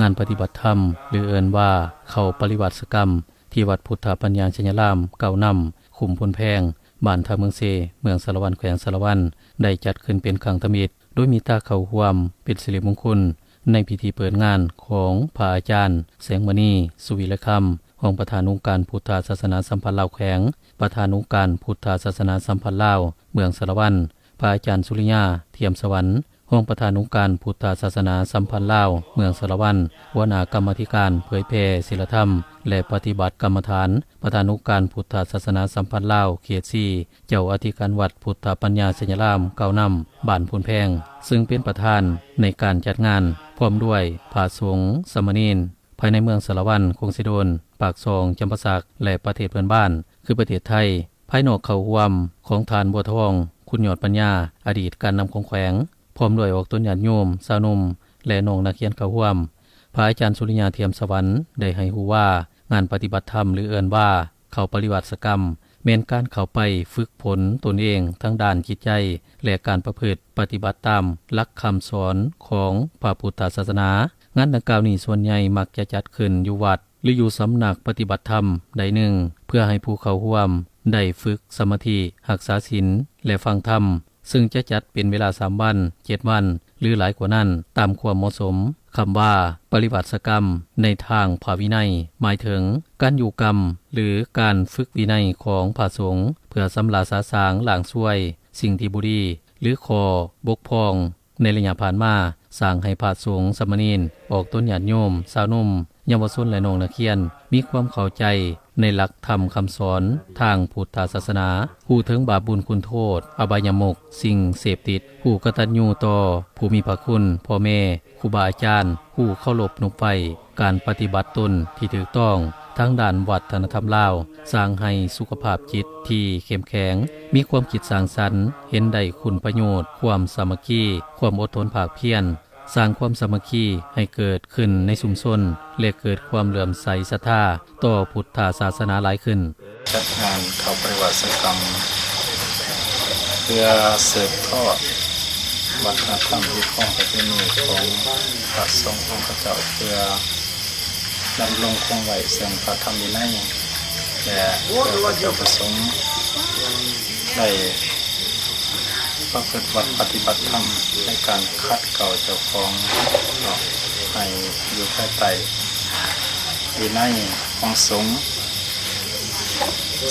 งานปฏิบัติธรรมหรือเอิ้นว่าเข้าปริวัติกรรมที่วัดพุทธปัญญาชยรามเก่านำขุมพลแพงบ้านท่าเมืองเซเมืองสารวันแขวงสารวันได้จัดขึ้นเป็นครั้งทมิตรโดยมีตาเข้าร่วมเป็นสิริมงคลในพิธีเปิดงานของพระอาจารย์แสงมณีสุวิรคำรองประธานองค์การพุทธศาสนาสัมพันธ์ลาวแขวงประธานองค์การพุทธศาสนาสัมพันธ์ลาวเมืองสารวันพระอาจารย์สุริยาเทียมสวรรค์รองประธานองค์การพุทธศาสนาสัมพันธ์ลาวเมืองสารวันหัวหน้ากรรมาธิการเผยแผ่ศีลธรรมและปฏิบัติกรรมฐานประธานองค์การพุทธศาสนาสัมพันธ์ลาวเขต4เจ้าอธิการวัดพุทธปัญญาชยรามเก่านำบ้านพลแพงซึ่งเป็นประธานในการจัดงานพร้อมด้วยพระสงฆ์สามเณรภายในเมืองสารวันคงสิโดนปากซองจำปาสักและประเทศเพื่อนบ้านคือประเทศไทยภายนอกเข้าร่วมของทานบัวทองคุณยอดปัญญาอดีตการนำของแขวงพร้อมด้วยออกต้นญาติโยมสาวหนุ่มและน้องนักเรียนเข้าร่วมพระอาจารย์สุริยาเทียมสวรรค์ได้ให้รู้ว่างานปฏิบัติธรรมหรือเอิ้นว่าเข้าปริวัติกรรมแม้นการเข้าไปฝึกฝนตนเองทั้งด้านจิตใจและการประพฤติปฏิบัติตามหลักคำสอนของพระพุทธศาสนางานดังกล่าวนี้ส่วนใหญ่มักจะจัดขึ้นอยู่วัดหรืออยู่สำนักปฏิบัติธรรมใดหนึ่งเพื่อให้ผู้เข้าร่วมได้ฝึกสมาธิรักษาศีลและฟังธรรมซึ่งจะจัดเป็นเวลา3วัน7วันหรือหลายกว่านั้นตามความเหมาะสมคำว่าปริวัติกรรมในทางพระวินัยหมายถึงการอยู่กรรมหรือการฝึกวินัยของพระสงฆ์เพื่อสำลาสาสางล้างช่วยสิ่งที่บุรีหรือข้อบกพร่องในระยะผ่านมาสร้างให้พระสงฆ์สามเณรออกต้นญาติโยมสาวหนุ่มเยาวชนและน้องนักเรียนมีความเข้าใจในหลักธรรมคำสอนทางพุทธศาสนาผู้ถึงบาปบุญคุณโทษอบายมุขสิ่งเสพติดผู้กตัญญูต่อผู้มีพระคุณพ่อแม่ครูบาอาจารย์ผู้เคารพนบไฟการปฏิบัติตนที่ถูกต้องทั้งด้านวัฒนธรรมลาวสร้างให้สุขภาพจิตที่เข้มแข็งมีความคิดสร้างสรรค์เห็นได้คุณประโยชน์ความสามัคคีความอดทนภาคเพียรสร้างความสามัคคีให้เกิดขึ้นในชุมชนและเกิดความเหลื่อมใสศรัทธาต่อพุทธศาสนาหลายขึ้นจัดงานเข้าปริวัติกรรมเพื่อสืบทอดวัฒนธรรมที่ของประเพณีของพระสงฆ์ของพระเจ้าเพื่อดำรงคงไว้ซึ่งพระธรรมวินัยและเพื่อพระเจ้าประสงค์ได้ประพฤติปฏิบัติธรรมในการคัดเกลาเจ้าของให้อยู่ภายใต้วินัยของสงฆ์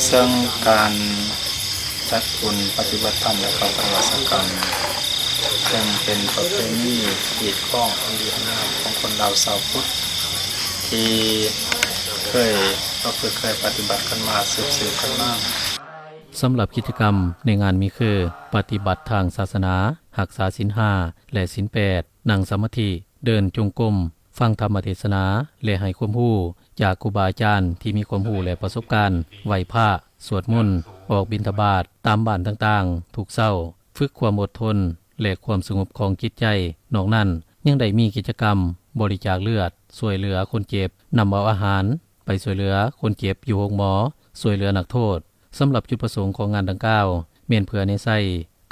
ซึ่งการจัดบุญปฏิบัติธรรมและเข้าปฏิบัติกรรมซึ่งเป็นประเพณีขีดข้องอันดีอันงามของคนลาวชาวพุทธที่เคยปฏิบัติกันมาสืบกันมาสำหรับกิจกรรมในงานมีคือปฏิบัติทางศาสนารักษาศีล5และศีล8นั่งสมาธิเดินจงกรมฟังธรรมเทศนาและให้ความรู้จากครูบาอาจารย์ที่มีความรู้และประสบการณ์ไหว้พระสวดมนต์ออกบิณฑบาตตามบ้านต่างๆทุกเช้าฝึกความอดทนและความสงบของจิตใจนอกนั้นยังได้มีกิจกรรมบริจาคเลือดช่วยเหลือคนเจ็บนำเอาอาหารไปช่วยเหลือคนเจ็บอยู่โรงหมอช่วยเหลือนักโทษสำหรับจุดประสงค์ของงานดังกล่าวเมียนเพื่อในไส้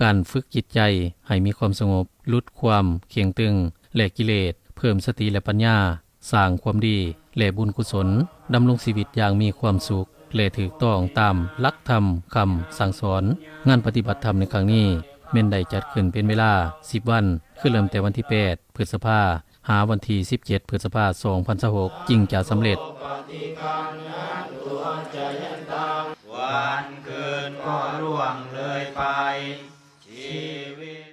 การฝึกจิตใจให้มีความสงบลดความเข็งตึงและกิเลสเพิ่มสติและปัญญาสร้างความดีและบุญกุศลดำรงชีวิตอย่างมีความสุขและถูกต้องตามหลักธรรมคำสั่งสอนงานปฏิบัติธรรมในครั้งนี้เม่นได้จัดขึ้นเป็นเวลา10วันคือเริ่มแต่วันที่8พฤษภาคมหาวันที่17พฤษภาคม2026จึงจะสำเร็จวันคืนก็ล่วงเลยไป